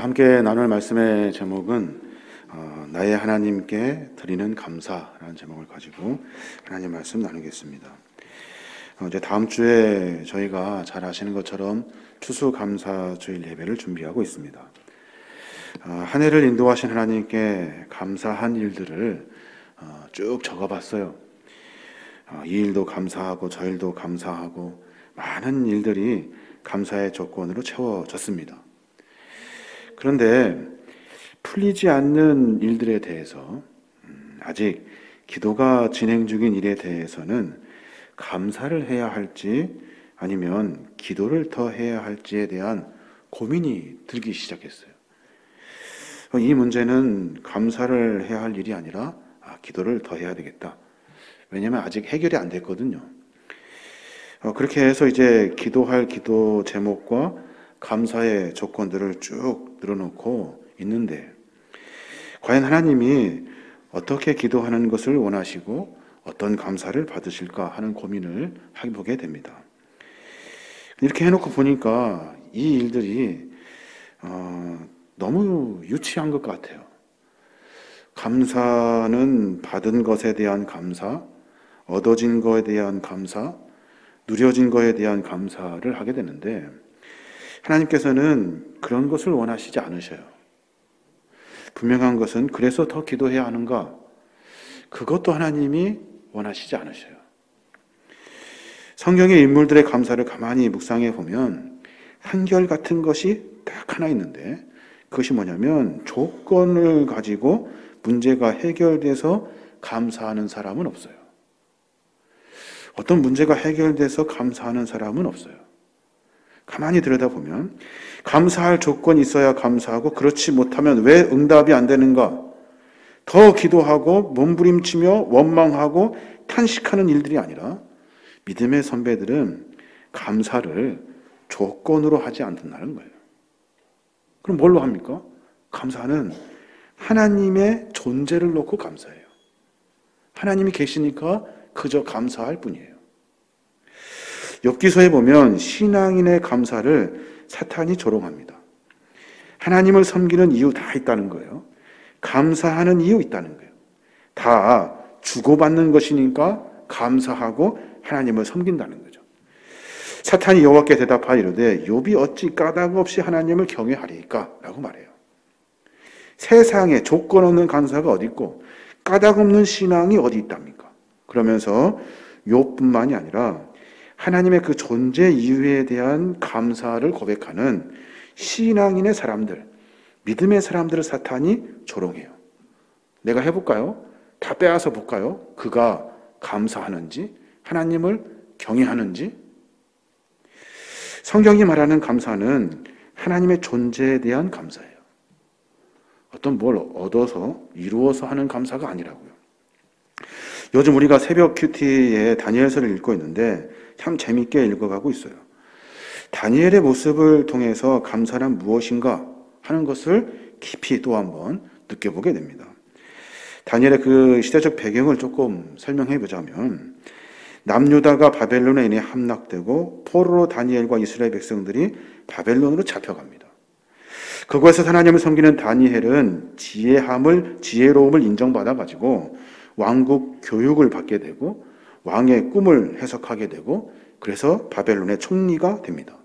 오늘 함께 나눌 말씀의 제목은 나의 하나님께 드리는 감사라는 제목을 가지고 하나님 말씀 나누겠습니다. 이제 다음 주에 저희가 잘 아시는 것처럼 추수감사주일 예배를 준비하고 있습니다. 한 해를 인도하신 하나님께 감사한 일들을 쭉 적어봤어요. 이 일도 감사하고 저 일도 감사하고 많은 일들이 감사의 조건으로 채워졌습니다. 그런데 풀리지 않는 일들에 대해서 아직 기도가 진행 중인 일에 대해서는 감사를 해야 할지 아니면 기도를 더 해야 할지에 대한 고민이 들기 시작했어요. 이 문제는 감사를 해야 할 일이 아니라 기도를 더 해야 되겠다. 왜냐하면 아직 해결이 안 됐거든요. 그렇게 해서 이제 기도할 기도 제목과 감사의 조건들을 쭉 늘어놓고 있는데 과연 하나님이 어떻게 기도하는 것을 원하시고 어떤 감사를 받으실까 하는 고민을 해보게 됩니다. 이렇게 해놓고 보니까 이 일들이 너무 유치한 것 같아요. 감사는 받은 것에 대한 감사, 얻어진 것에 대한 감사, 누려진 것에 대한 감사를 하게 되는데 하나님께서는 그런 것을 원하시지 않으셔요. 분명한 것은 그래서 더 기도해야 하는가? 그것도 하나님이 원하시지 않으셔요. 성경의 인물들의 감사를 가만히 묵상해 보면 한결같은 것이 딱 하나 있는데 그것이 뭐냐면 조건을 가지고 문제가 해결돼서 감사하는 사람은 없어요. 어떤 문제가 해결돼서 감사하는 사람은 없어요. 가만히 들여다보면 감사할 조건이 있어야 감사하고 그렇지 못하면 왜 응답이 안 되는가? 더 기도하고 몸부림치며 원망하고 탄식하는 일들이 아니라 믿음의 선배들은 감사를 조건으로 하지 않는다는 거예요. 그럼 뭘로 합니까? 감사는 하나님의 존재를 놓고 감사해요. 하나님이 계시니까 그저 감사할 뿐이에요. 욥기서에 보면 신앙인의 감사를 사탄이 조롱합니다. 하나님을 섬기는 이유 다 있다는 거예요. 감사하는 이유 있다는 거예요. 다 주고받는 것이니까 감사하고 하나님을 섬긴다는 거죠. 사탄이 여호와께 대답하여 이르되 욥이 어찌 까닭 없이 하나님을 경외하리까? 라고 말해요. 세상에 조건 없는 감사가 어디 있고 까닭 없는 신앙이 어디 있답니까? 그러면서 욥뿐만이 아니라 하나님의 그 존재 이유에 대한 감사를 고백하는 신앙인의 사람들, 믿음의 사람들을 사탄이 조롱해요. 내가 해볼까요? 다 빼앗아 볼까요? 그가 감사하는지, 하나님을 경외하는지. 성경이 말하는 감사는 하나님의 존재에 대한 감사예요. 어떤 뭘 얻어서, 이루어서 하는 감사가 아니라고요. 요즘 우리가 새벽 큐티에 다니엘서를 읽고 있는데 참 재밌게 읽어가고 있어요. 다니엘의 모습을 통해서 감사란 무엇인가 하는 것을 깊이 또 한번 느껴보게 됩니다. 다니엘의 그 시대적 배경을 조금 설명해 보자면 남유다가 바벨론에 인해 함락되고 포로로 다니엘과 이스라엘 백성들이 바벨론으로 잡혀갑니다. 그곳에서 하나님을 섬기는 다니엘은 지혜로움을 인정받아가지고 왕국 교육을 받게 되고 왕의 꿈을 해석하게 되고 그래서 바벨론의 총리가 됩니다.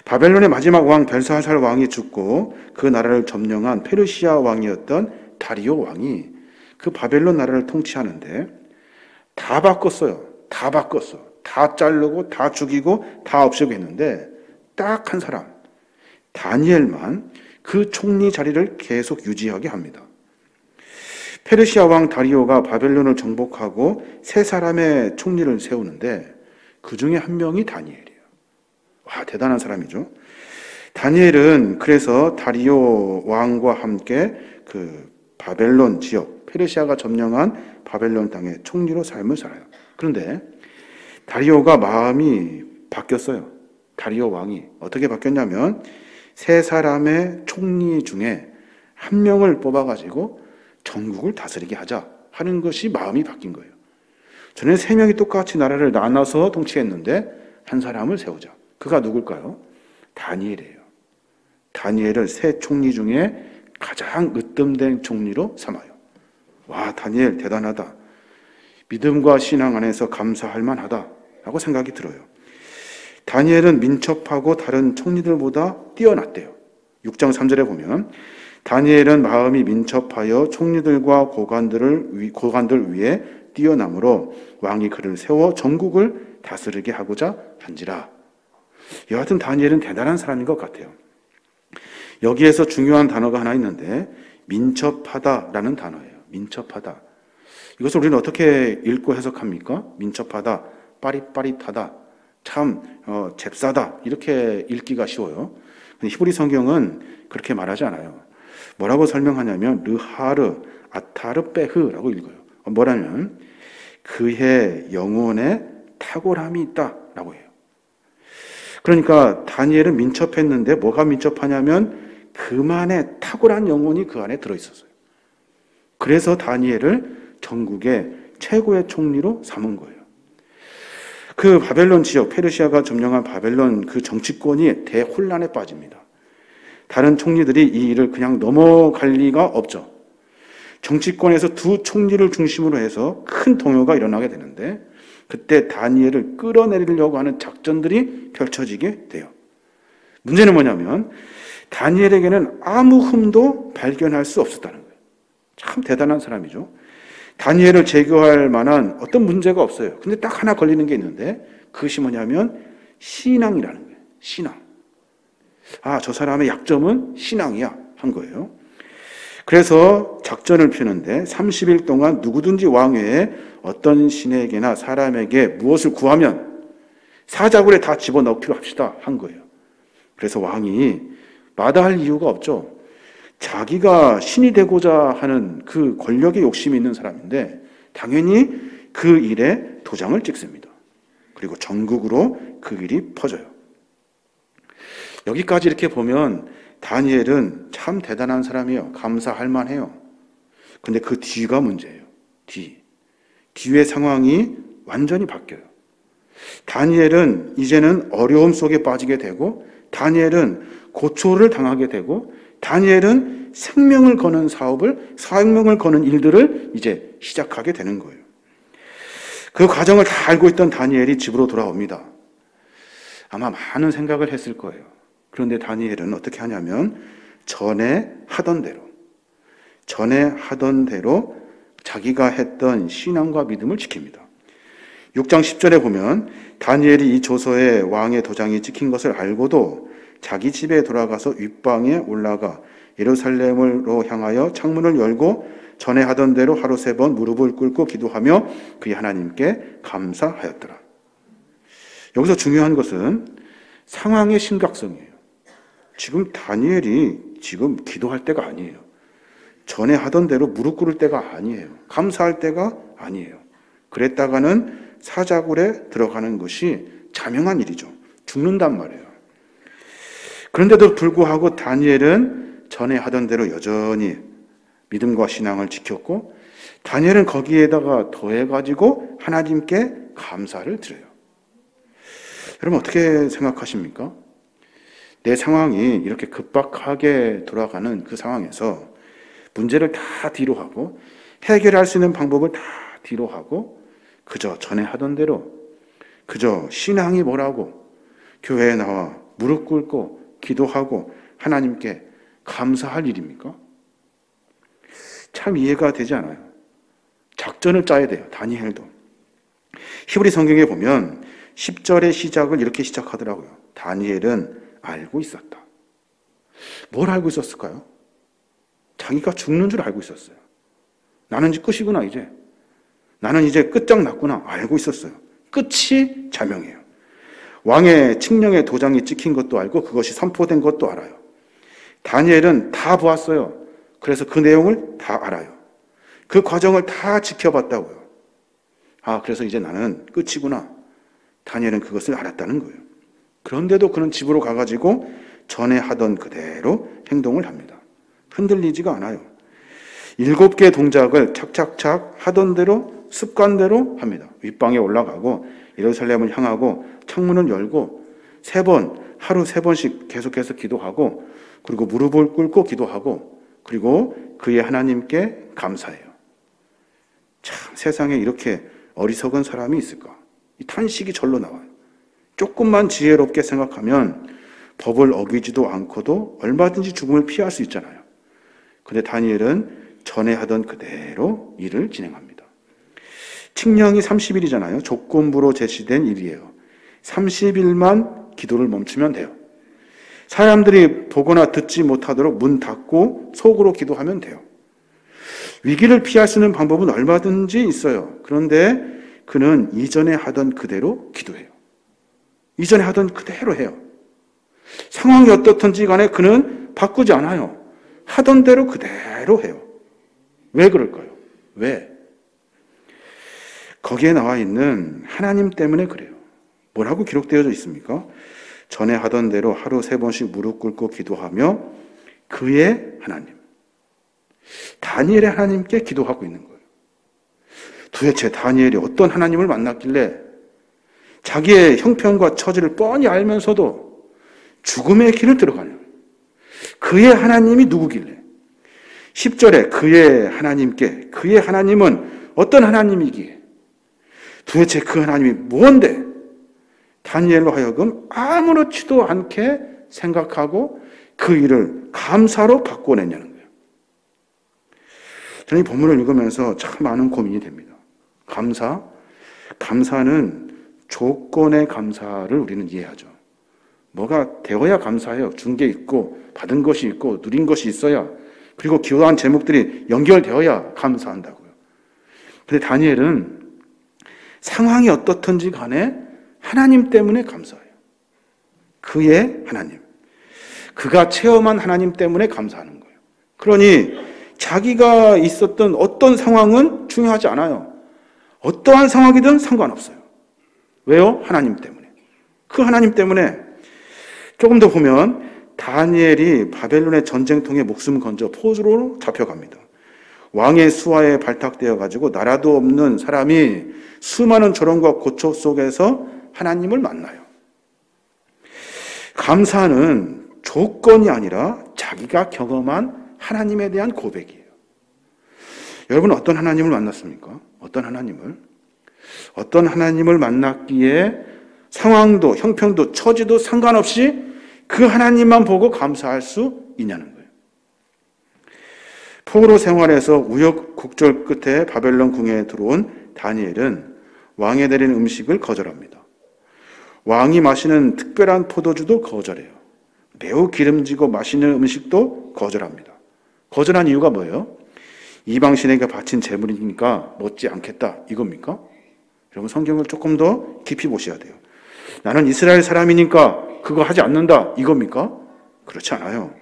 바벨론의 마지막 왕 벨사살 왕이 죽고 그 나라를 점령한 페르시아 왕이었던 다리오 왕이 그 바벨론 나라를 통치하는데 다 바꿨어요. 다 바꿨어. 다 자르고 다 죽이고 다 없애고 했는데 딱 한 사람 다니엘만 그 총리 자리를 계속 유지하게 합니다. 페르시아 왕 다리오가 바벨론을 정복하고 세 사람의 총리를 세우는데 그 중에 한 명이 다니엘이에요. 와, 대단한 사람이죠. 다니엘은 그래서 다리오 왕과 함께 그 바벨론 지역, 페르시아가 점령한 바벨론 땅의 총리로 삶을 살아요. 그런데 다리오가 마음이 바뀌었어요. 다리오 왕이 어떻게 바뀌었냐면 세 사람의 총리 중에 한 명을 뽑아가지고 전국을 다스리게 하자 하는 것이 마음이 바뀐 거예요. 전에 세 명이 똑같이 나라를 나눠서 통치했는데 한 사람을 세우자. 그가 누굴까요? 다니엘이에요. 다니엘을 세 총리 중에 가장 으뜸된 총리로 삼아요. 와, 다니엘 대단하다. 믿음과 신앙 안에서 감사할 만하다라고 생각이 들어요. 다니엘은 민첩하고 다른 총리들보다 뛰어났대요. 6장 3절에 보면 다니엘은 마음이 민첩하여 총리들과 고관들 위에 뛰어남으로 왕이 그를 세워 전국을 다스리게 하고자 한지라. 여하튼 다니엘은 대단한 사람인 것 같아요. 여기에서 중요한 단어가 하나 있는데 민첩하다라는 단어예요. 민첩하다. 이것을 우리는 어떻게 읽고 해석합니까? 민첩하다, 빠릿빠릿하다, 참 잽싸다 이렇게 읽기가 쉬워요. 근데 히브리 성경은 그렇게 말하지 않아요. 뭐라고 설명하냐면 르하르 아타르베흐라고 읽어요. 뭐라면 그의 영혼에 탁월함이 있다라고 해요. 그러니까 다니엘은 민첩했는데 뭐가 민첩하냐면 그만의 탁월한 영혼이 그 안에 들어있었어요. 그래서 다니엘을 전국의 최고의 총리로 삼은 거예요. 그 바벨론 지역, 페르시아가 점령한 바벨론 그 정치권이 대혼란에 빠집니다. 다른 총리들이 이 일을 그냥 넘어갈 리가 없죠. 정치권에서 두 총리를 중심으로 해서 큰 동요가 일어나게 되는데 그때 다니엘을 끌어내리려고 하는 작전들이 펼쳐지게 돼요. 문제는 뭐냐면 다니엘에게는 아무 흠도 발견할 수 없었다는 거예요. 참 대단한 사람이죠. 다니엘을 제거할 만한 어떤 문제가 없어요. 근데 딱 하나 걸리는 게 있는데 그것이 뭐냐면 신앙이라는 거예요. 신앙. 아, 저 사람의 약점은 신앙이야 한 거예요. 그래서 작전을 펴는데 30일 동안 누구든지 왕 외에 어떤 신에게나 사람에게 무엇을 구하면 사자굴에 다 집어넣기로 합시다 한 거예요. 그래서 왕이 마다할 이유가 없죠. 자기가 신이 되고자 하는 그 권력의 욕심이 있는 사람인데 당연히 그 일에 도장을 찍습니다. 그리고 전국으로 그 일이 퍼져요. 여기까지 이렇게 보면 다니엘은 참 대단한 사람이에요. 감사할 만해요. 근데 그 뒤가 문제예요. 뒤의 상황이 완전히 바뀌어요. 다니엘은 이제는 어려움 속에 빠지게 되고 다니엘은 고초를 당하게 되고 다니엘은 생명을 거는 생명을 거는 일들을 이제 시작하게 되는 거예요. 그 과정을 다 알고 있던 다니엘이 집으로 돌아옵니다. 아마 많은 생각을 했을 거예요. 그런데 다니엘은 어떻게 하냐면 전에 하던 대로 자기가 했던 신앙과 믿음을 지킵니다. 6장 10절에 보면 다니엘이 이 조서에 왕의 도장이 찍힌 것을 알고도 자기 집에 돌아가서 윗방에 올라가 예루살렘으로 향하여 창문을 열고 전에 하던 대로 하루 3번 무릎을 꿇고 기도하며 그의 하나님께 감사하였더라. 여기서 중요한 것은 상황의 심각성이에요. 지금 다니엘이 지금 기도할 때가 아니에요. 전에 하던 대로 무릎 꿇을 때가 아니에요. 감사할 때가 아니에요. 그랬다가는 사자굴에 들어가는 것이 자명한 일이죠. 죽는단 말이에요. 그런데도 불구하고 다니엘은 전에 하던 대로 여전히 믿음과 신앙을 지켰고 다니엘은 거기에다가 더해가지고 하나님께 감사를 드려요. 여러분 어떻게 생각하십니까? 내 상황이 이렇게 급박하게 돌아가는 그 상황에서 문제를 다 뒤로 하고 해결할 수 있는 방법을 다 뒤로 하고 그저 전에 하던 대로 그저 신앙이 뭐라고 교회에 나와 무릎 꿇고 기도하고 하나님께 감사할 일입니까? 참 이해가 되지 않아요. 작전을 짜야 돼요. 다니엘도. 히브리 성경에 보면 10절의 시작을 이렇게 시작하더라고요. 다니엘은 알고 있었다. 뭘 알고 있었을까요? 자기가 죽는 줄 알고 있었어요. 나는 이제 끝이구나 이제. 나는 이제 끝장났구나 알고 있었어요. 끝이 자명해요. 왕의 칙령의 도장이 찍힌 것도 알고 그것이 선포된 것도 알아요. 다니엘은 다 보았어요. 그래서 그 내용을 다 알아요. 그 과정을 다 지켜봤다고요. 아, 그래서 이제 나는 끝이구나. 다니엘은 그것을 알았다는 거예요. 그런데도 그는 집으로 가가지고 전에 하던 그대로 행동을 합니다. 흔들리지가 않아요. 7개의 동작을 착착착 하던 대로 습관대로 합니다. 윗방에 올라가고 예루살렘을 향하고 창문을 열고 하루 3번씩 계속해서 기도하고, 그리고 무릎을 꿇고 기도하고, 그리고 그의 하나님께 감사해요. 참, 세상에 이렇게 어리석은 사람이 있을까? 이 탄식이 절로 나와요. 조금만 지혜롭게 생각하면 법을 어기지도 않고도 얼마든지 죽음을 피할 수 있잖아요. 근데 다니엘은 전에 하던 그대로 일을 진행합니다. 칙령이 30일이잖아요. 조건부로 제시된 일이에요. 30일만 기도를 멈추면 돼요. 사람들이 보거나 듣지 못하도록 문 닫고 속으로 기도하면 돼요. 위기를 피할 수 있는 방법은 얼마든지 있어요. 그런데 그는 이전에 하던 그대로 기도해요. 이전에 하던 그대로 해요. 상황이 어떻든지 간에 그는 바꾸지 않아요. 하던 대로 그대로 해요. 왜 그럴까요? 왜? 거기에 나와 있는 하나님 때문에 그래요. 뭐라고 기록되어져 있습니까? 전에 하던 대로 하루 3번씩 무릎 꿇고 기도하며 그의 하나님, 다니엘의 하나님께 기도하고 있는 거예요. 도대체 다니엘이 어떤 하나님을 만났길래 자기의 형편과 처지를 뻔히 알면서도 죽음의 길을 들어가냐? 그의 하나님이 누구길래? 10절에 그의 하나님께, 그의 하나님은 어떤 하나님이기에? 도대체 그 하나님이 뭔데? 다니엘로 하여금 아무렇지도 않게 생각하고 그 일을 감사로 바꿔내냐는 거예요. 저는 이 본문을 읽으면서 참 많은 고민이 됩니다. 감사는 조건의 감사를 우리는 이해하죠. 뭐가 되어야 감사해요. 준 게 있고 받은 것이 있고 누린 것이 있어야, 그리고 기도한 제목들이 연결되어야 감사한다고요. 그런데 다니엘은 상황이 어떻든지 간에 하나님 때문에 감사해요. 그의 하나님, 그가 체험한 하나님 때문에 감사하는 거예요. 그러니 자기가 있었던 어떤 상황은 중요하지 않아요. 어떠한 상황이든 상관없어요. 왜요? 하나님 때문에. 그 하나님 때문에. 조금 더 보면 다니엘이 바벨론의 전쟁통에 목숨 건져 포로로 잡혀갑니다. 왕의 수하에 발탁되어 가지고 나라도 없는 사람이 수많은 조롱과 고초 속에서 하나님을 만나요. 감사는 조건이 아니라 자기가 경험한 하나님에 대한 고백이에요. 여러분, 어떤 하나님을 만났습니까? 어떤 하나님을 만났기에 상황도 형편도 처지도 상관없이 그 하나님만 보고 감사할 수 있냐는 거예요. 포로 생활에서 우여곡절 끝에 바벨론 궁에 들어온 다니엘은 왕에 내린 음식을 거절합니다. 왕이 마시는 특별한 포도주도 거절해요. 매우 기름지고 맛있는 음식도 거절합니다. 거절한 이유가 뭐예요? 이방신에게 바친 제물이니까 먹지 않겠다, 이겁니까? 여러분, 성경을 조금 더 깊이 보셔야 돼요. 나는 이스라엘 사람이니까 그거 하지 않는다, 이겁니까? 그렇지 않아요.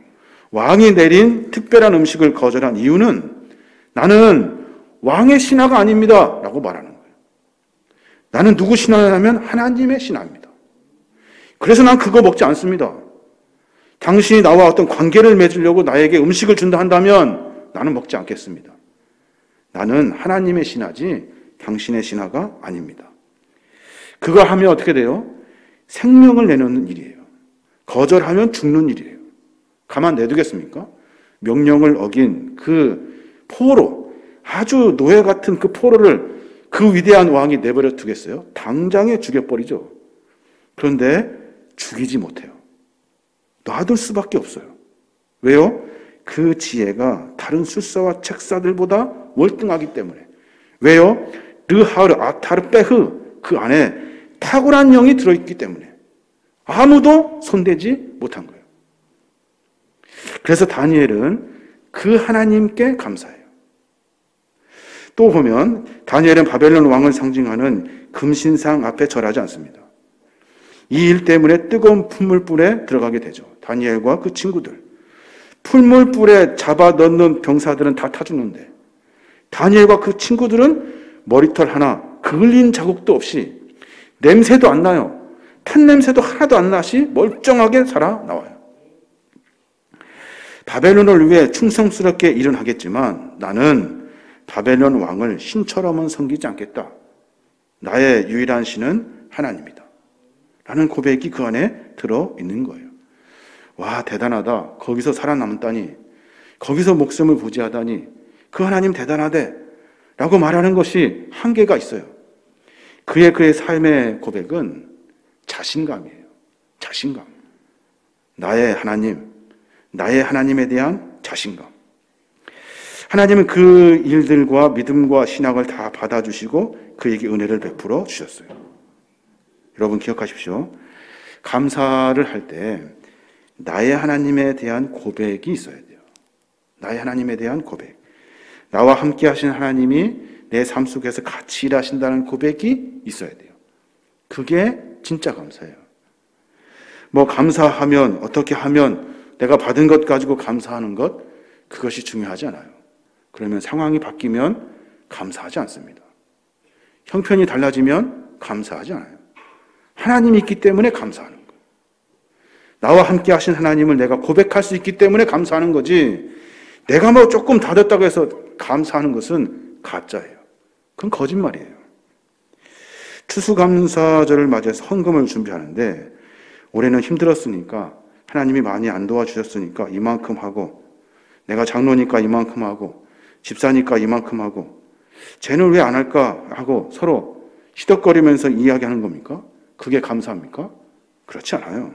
왕이 내린 특별한 음식을 거절한 이유는 나는 왕의 신하가 아닙니다 라고 말하는 거예요. 나는 누구 신하냐면 하나님의 신하입니다. 그래서 난 그거 먹지 않습니다. 당신이 나와 어떤 관계를 맺으려고 나에게 음식을 준다 한다면 나는 먹지 않겠습니다. 나는 하나님의 신하지 당신의 신하가 아닙니다. 그거 하면 어떻게 돼요? 생명을 내놓는 일이에요. 거절하면 죽는 일이에요. 가만 내두겠습니까? 명령을 어긴 그 포로, 아주 노예 같은 그 포로를 그 위대한 왕이 내버려 두겠어요? 당장에 죽여버리죠. 그런데 죽이지 못해요. 놔둘 수밖에 없어요. 왜요? 그 지혜가 다른 술사와 책사들보다 월등하기 때문에. 왜요? 르하르 아타르페흐, 그 안에 탁월한 영이 들어있기 때문에 아무도 손대지 못한 거예요. 그래서 다니엘은 그 하나님께 감사해요. 또 보면 다니엘은 바벨론 왕을 상징하는 금신상 앞에 절하지 않습니다. 이 일 때문에 뜨거운 풀물불에 들어가게 되죠. 다니엘과 그 친구들. 풀물불에 잡아 넣는 병사들은 다 타죽는데 다니엘과 그 친구들은 머리털 하나 그을린 자국도 없이, 냄새도 안 나요. 탄 냄새도 하나도 안 나시 멀쩡하게 살아나와요. 바벨론을 위해 충성스럽게 일은 하겠지만 나는 바벨론 왕을 신처럼은 섬기지 않겠다. 나의 유일한 신은 하나님이다 라는 고백이 그 안에 들어 있는 거예요. 와, 대단하다. 거기서 살아남다니. 거기서 목숨을 부지하다니. 그 하나님 대단하대. 라고 말하는 것이 한계가 있어요. 그의 삶의 고백은 자신감이에요. 자신감. 나의 하나님, 나의 하나님에 대한 자신감. 하나님은 그 일들과 믿음과 신앙을 다 받아주시고 그에게 은혜를 베풀어 주셨어요. 여러분 기억하십시오. 감사를 할 때 나의 하나님에 대한 고백이 있어야 돼요. 나의 하나님에 대한 고백. 나와 함께 하신 하나님이 내 삶 속에서 같이 일하신다는 고백이 있어야 돼요. 그게 진짜 감사예요. 뭐 감사하면, 어떻게 하면 내가 받은 것 가지고 감사하는 것, 그것이 중요하지 않아요. 그러면 상황이 바뀌면 감사하지 않습니다. 형편이 달라지면 감사하지 않아요. 하나님이 있기 때문에 감사하는 거예요. 나와 함께 하신 하나님을 내가 고백할 수 있기 때문에 감사하는 거지, 내가 뭐 조금 다졌다고 해서 감사하는 것은 가짜예요. 그건 거짓말이에요. 추수감사절을 맞이해서 헌금을 준비하는데 올해는 힘들었으니까, 하나님이 많이 안 도와주셨으니까 이만큼 하고, 내가 장로니까 이만큼 하고, 집사니까 이만큼 하고, 쟤는 왜 안 할까 하고 서로 시덕거리면서 이야기하는 겁니까? 그게 감사합니까? 그렇지 않아요.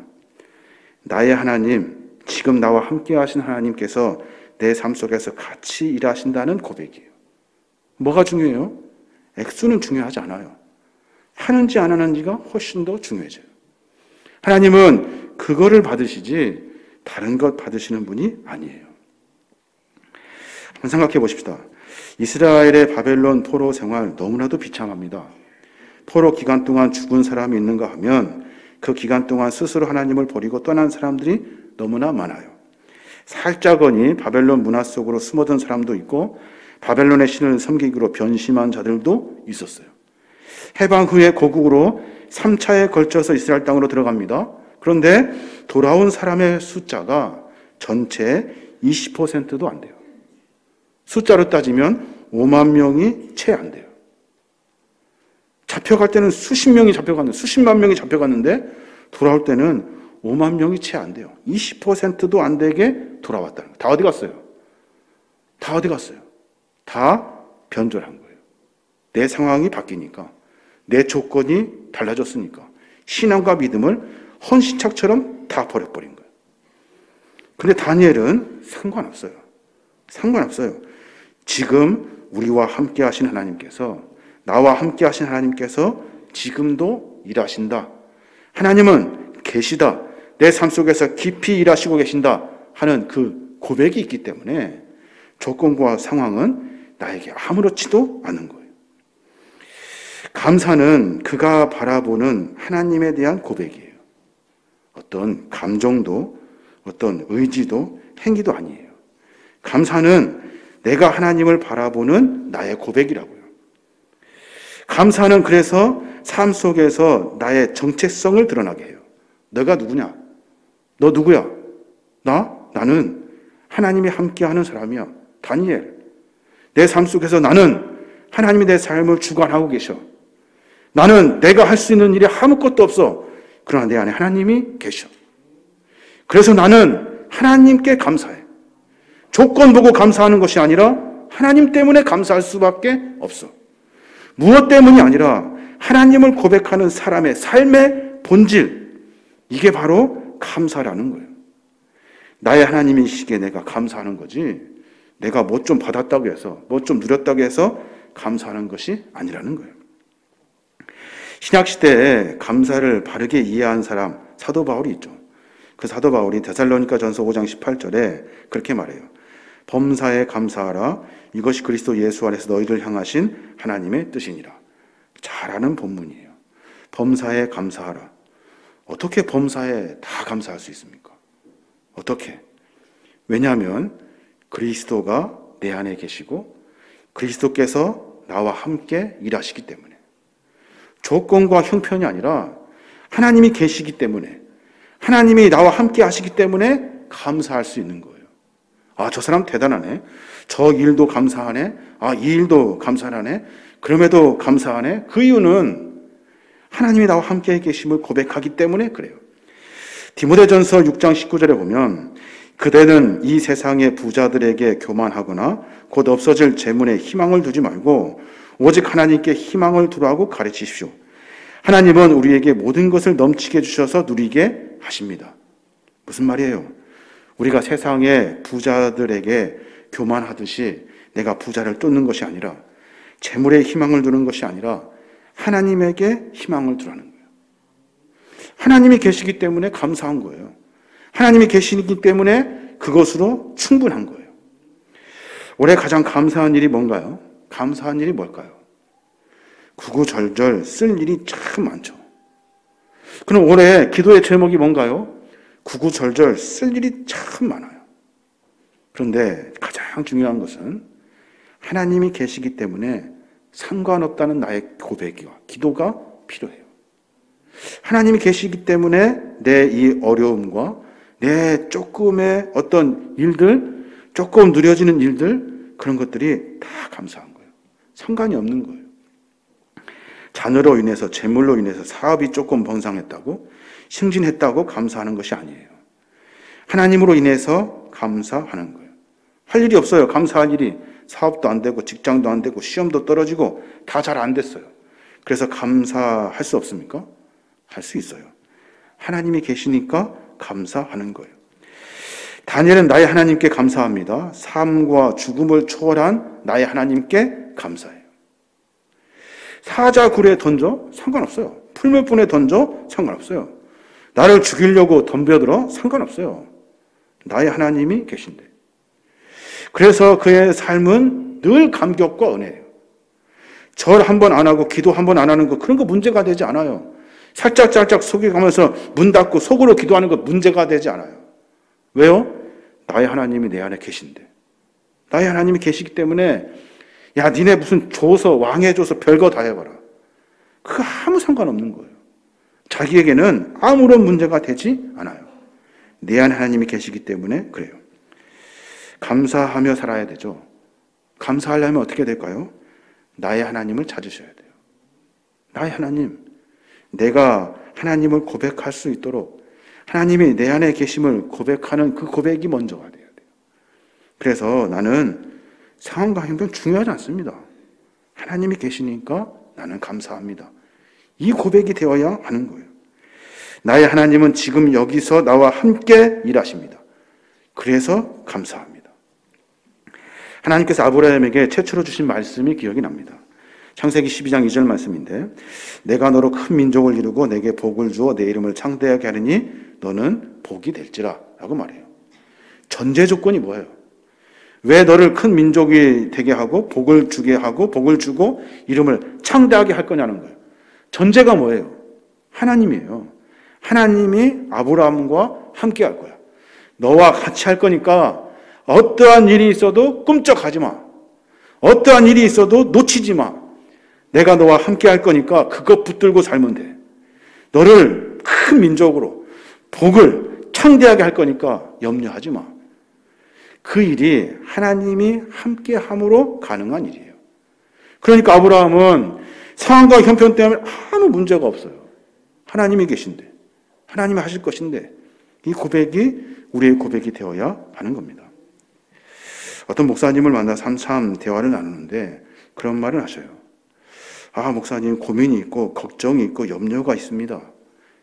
나의 하나님, 지금 나와 함께 하신 하나님께서 내 삶 속에서 같이 일하신다는 고백이에요. 뭐가 중요해요? 액수는 중요하지 않아요. 하는지 안 하는지가 훨씬 더 중요해져요. 하나님은 그거를 받으시지 다른 것 받으시는 분이 아니에요. 한번 생각해 보십시다. 이스라엘의 바벨론 포로 생활 너무나도 비참합니다. 포로 기간 동안 죽은 사람이 있는가 하면 그 기간 동안 스스로 하나님을 버리고 떠난 사람들이 너무나 많아요. 살짝거니 바벨론 문화 속으로 숨어든 사람도 있고 바벨론의 신을 섬기기로 변심한 자들도 있었어요. 해방 후에 고국으로 3차에 걸쳐서 이스라엘 땅으로 들어갑니다. 그런데 돌아온 사람의 숫자가 전체의 20%도 안 돼요. 숫자로 따지면 5만 명이 채 안 돼요. 잡혀갈 때는 수십 명이 잡혀갔는데, 수십만 명이 잡혀갔는데 돌아올 때는 5만 명이 채 안 돼요. 20%도 안 되게 돌아왔다는 거예요. 다 어디 갔어요? 다 어디 갔어요? 다 변절한 거예요. 내 상황이 바뀌니까, 내 조건이 달라졌으니까 신앙과 믿음을 헌신착처럼 다 버려버린 거예요. 근데 다니엘은 상관없어요. 상관없어요. 지금 우리와 함께 하신 하나님께서, 나와 함께 하신 하나님께서 지금도 일하신다. 하나님은 계시다. 내 삶 속에서 깊이 일하시고 계신다 하는 그 고백이 있기 때문에 조건과 상황은 나에게 아무렇지도 않은 거예요. 감사는 그가 바라보는 하나님에 대한 고백이에요. 어떤 감정도, 어떤 의지도, 행위도 아니에요. 감사는 내가 하나님을 바라보는 나의 고백이라고요. 감사는 그래서 삶 속에서 나의 정체성을 드러나게 해요. 너가 누구냐? 너 누구야? 나는 하나님이 함께하는 사람이야. 다니엘. 내 삶 속에서 나는 하나님이 내 삶을 주관하고 계셔. 나는 내가 할 수 있는 일이 아무것도 없어. 그러나 내 안에 하나님이 계셔. 그래서 나는 하나님께 감사해. 조건 보고 감사하는 것이 아니라 하나님 때문에 감사할 수밖에 없어. 무엇 때문이 아니라 하나님을 고백하는 사람의 삶의 본질, 이게 바로 감사라는 거예요. 나의 하나님이시기에 내가 감사하는 거지, 내가 뭐 좀 받았다고 해서, 뭐 좀 누렸다고 해서 감사하는 것이 아니라는 거예요. 신약시대에 감사를 바르게 이해한 사람, 사도 바울이 있죠. 그 사도 바울이 데살로니가전서 5장 18절에 그렇게 말해요. 범사에 감사하라. 이것이 그리스도 예수 안에서 너희를 향하신 하나님의 뜻이니라. 잘 아는 본문이에요. 범사에 감사하라. 어떻게 범사에 다 감사할 수 있습니까? 어떻게? 왜냐하면 그리스도가 내 안에 계시고 그리스도께서 나와 함께 일하시기 때문에, 조건과 형편이 아니라 하나님이 계시기 때문에, 하나님이 나와 함께 하시기 때문에 감사할 수 있는 거예요. 아, 저 사람 대단하네. 저 일도 감사하네. 아, 이 일도 감사하네. 그럼에도 감사하네. 그 이유는 하나님이 나와 함께 계심을 고백하기 때문에 그래요. 디모데전서 6장 19절에 보면 그대는 이 세상의 부자들에게 교만하거나 곧 없어질 재물에 희망을 두지 말고 오직 하나님께 희망을 두라고 가르치십시오. 하나님은 우리에게 모든 것을 넘치게 주셔서 누리게 하십니다. 무슨 말이에요? 우리가 세상의 부자들에게 교만하듯이 내가 부자를 쫓는 것이 아니라 재물에 희망을 두는 것이 아니라 하나님에게 희망을 두라는 거예요. 하나님이 계시기 때문에 감사한 거예요. 하나님이 계시기 때문에 그것으로 충분한 거예요. 올해 가장 감사한 일이 뭔가요? 감사한 일이 뭘까요? 구구절절 쓸 일이 참 많죠. 그럼 올해 기도의 제목이 뭔가요? 구구절절 쓸 일이 참 많아요. 그런데 가장 중요한 것은 하나님이 계시기 때문에 상관없다는 나의 고백이와 기도가 필요해요. 하나님이 계시기 때문에 내 이 어려움과 내 조금의 어떤 일들, 조금 누려지는 일들, 그런 것들이 다 감사한 거예요. 상관이 없는 거예요. 자녀로 인해서, 재물로 인해서 사업이 조금 번성했다고, 승진했다고 감사하는 것이 아니에요. 하나님으로 인해서 감사하는 거예요. 할 일이 없어요. 감사할 일이. 사업도 안 되고 직장도 안 되고 시험도 떨어지고 다 잘 안 됐어요. 그래서 감사할 수 없습니까? 할 수 있어요. 하나님이 계시니까 감사하는 거예요. 다니엘은 나의 하나님께 감사합니다. 삶과 죽음을 초월한 나의 하나님께 감사해요. 사자굴에 던져? 상관없어요. 풀물분에 던져? 상관없어요. 나를 죽이려고 덤벼들어? 상관없어요. 나의 하나님이 계신데. 그래서 그의 삶은 늘 감격과 은혜예요. 절 한 번 안 하고 기도 한 번 안 하는 거, 그런 거 문제가 되지 않아요. 살짝살짝 속여가면서 문 닫고 속으로 기도하는 거 문제가 되지 않아요. 왜요? 나의 하나님이 내 안에 계신데. 나의 하나님이 계시기 때문에 야, 니네 무슨 줘서 왕해줘서 별거 다 해봐라. 그거 아무 상관없는 거예요. 자기에게는 아무런 문제가 되지 않아요. 내 안에 하나님이 계시기 때문에 그래요. 감사하며 살아야 되죠. 감사하려면 어떻게 될까요? 나의 하나님을 찾으셔야 돼요. 나의 하나님, 내가 하나님을 고백할 수 있도록 하나님이 내 안에 계심을 고백하는 그 고백이 먼저가 돼야 돼요. 그래서 나는 상황과 행동 중요하지 않습니다. 하나님이 계시니까 나는 감사합니다. 이 고백이 되어야 하는 거예요. 나의 하나님은 지금 여기서 나와 함께 일하십니다. 그래서 감사합니다. 하나님께서 아브라함에게 최초로 주신 말씀이 기억이 납니다. 창세기 12장 2절 말씀인데 내가 너로 큰 민족을 이루고 내게 복을 주어 내 이름을 창대하게 하리니 너는 복이 될지라 라고 말해요. 전제 조건이 뭐예요? 왜 너를 큰 민족이 되게 하고 복을 주게 하고 복을 주고 이름을 창대하게 할 거냐는 거예요. 전제가 뭐예요? 하나님이에요. 하나님이 아브라함과 함께 할 거야. 너와 같이 할 거니까 어떠한 일이 있어도 꿈쩍하지 마. 어떠한 일이 있어도 놓치지 마. 내가 너와 함께 할 거니까 그것 붙들고 살면 돼. 너를 큰 민족으로 복을 창대하게 할 거니까 염려하지 마. 그 일이 하나님이 함께 함으로 가능한 일이에요. 그러니까 아브라함은 상황과 형편 때문에 아무 문제가 없어요. 하나님이 계신데, 하나님이 하실 것인데, 이 고백이 우리의 고백이 되어야 하는 겁니다. 어떤 목사님을 만나서 한참 대화를 나누는데 그런 말을 하셔요. 아, 목사님 고민이 있고 걱정이 있고 염려가 있습니다.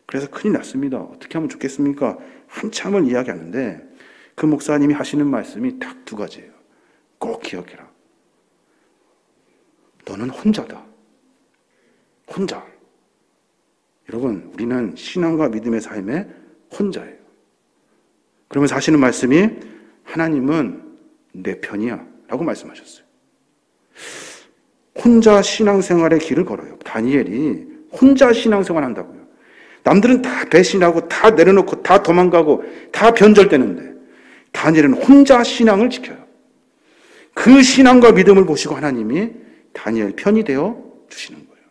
그래서 큰일 났습니다. 어떻게 하면 좋겠습니까? 한참을 이야기하는데 그 목사님이 하시는 말씀이 딱 두 가지예요. 꼭 기억해라. 너는 혼자다. 혼자. 여러분, 우리는 신앙과 믿음의 삶에 혼자예요. 그러면서 하시는 말씀이 하나님은 내 편이야 라고 말씀하셨어요. 혼자 신앙생활의 길을 걸어요. 다니엘이 혼자 신앙생활 한다고요. 남들은 다 배신하고 다 내려놓고 다 도망가고 다 변절되는데 다니엘은 혼자 신앙을 지켜요. 그 신앙과 믿음을 보시고 하나님이 다니엘 편이 되어 주시는 거예요.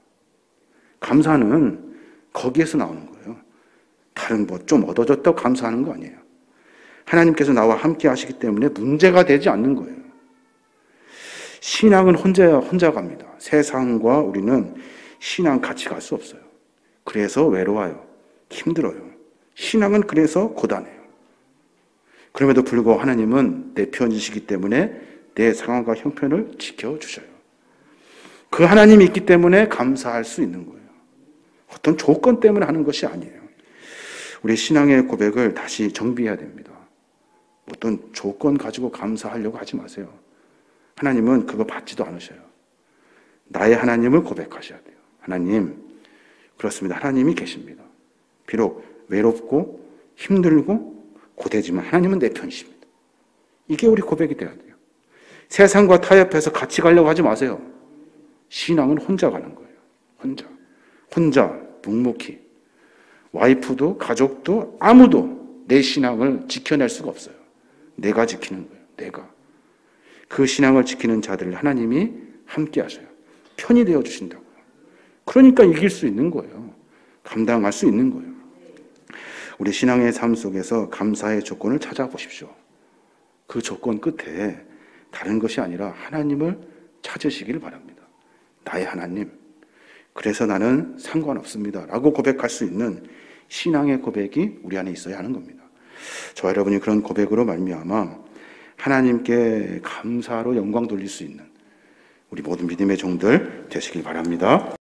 감사는 거기에서 나오는 거예요. 다른 뭐 좀 얻어졌다고 감사하는 거 아니에요. 하나님께서 나와 함께 하시기 때문에 문제가 되지 않는 거예요. 신앙은 혼자 갑니다. 세상과 우리는 신앙 같이 갈 수 없어요. 그래서 외로워요. 힘들어요. 신앙은 그래서 고단해요. 그럼에도 불구하고 하나님은 내 편이시기 때문에 내 상황과 형편을 지켜주셔요. 그 하나님이 있기 때문에 감사할 수 있는 거예요. 어떤 조건 때문에 하는 것이 아니에요. 우리 신앙의 고백을 다시 정비해야 됩니다. 어떤 조건 가지고 감사하려고 하지 마세요. 하나님은 그거 받지도 않으셔요. 나의 하나님을 고백하셔야 돼요. 하나님, 그렇습니다. 하나님이 계십니다. 비록 외롭고 힘들고 고되지만 하나님은 내 편이십니다. 이게 우리 고백이 돼야 돼요. 세상과 타협해서 같이 가려고 하지 마세요. 신앙은 혼자 가는 거예요. 혼자 묵묵히. 와이프도 가족도 아무도 내 신앙을 지켜낼 수가 없어요. 내가 지키는 거예요. 내가. 그 신앙을 지키는 자들을 하나님이 함께 하셔요. 편이 되어 주신다고요. 그러니까 이길 수 있는 거예요. 감당할 수 있는 거예요. 우리 신앙의 삶 속에서 감사의 조건을 찾아보십시오. 그 조건 끝에 다른 것이 아니라 하나님을 찾으시길 바랍니다. 나의 하나님, 그래서 나는 상관없습니다 라고 고백할 수 있는 신앙의 고백이 우리 안에 있어야 하는 겁니다. 저와 여러분이 그런 고백으로 말미암아 하나님께 감사로 영광 돌릴 수 있는 우리 모든 믿음의 종들 되시길 바랍니다.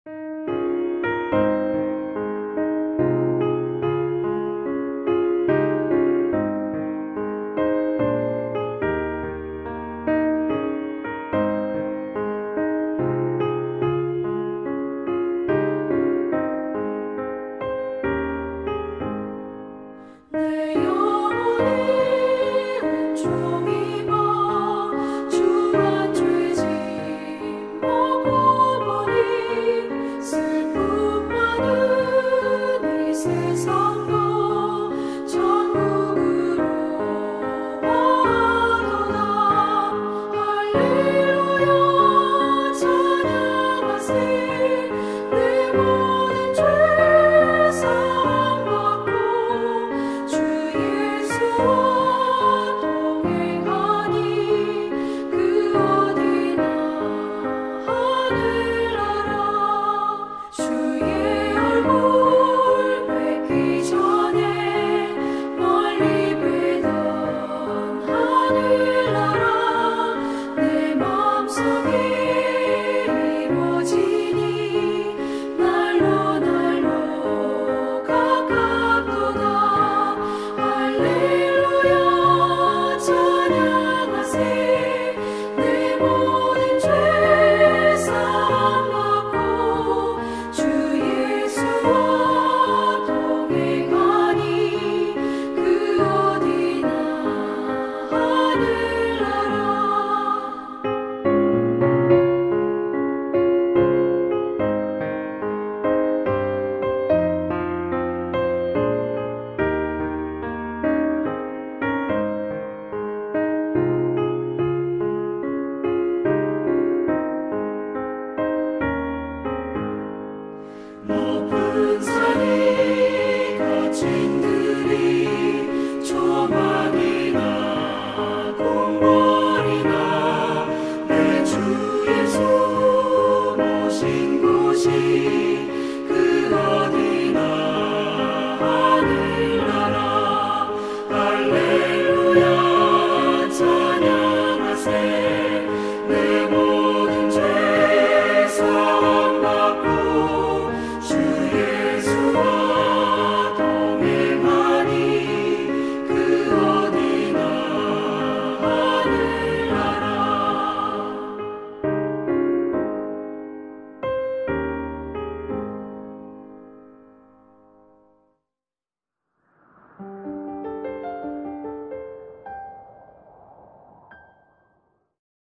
높은 산이 거친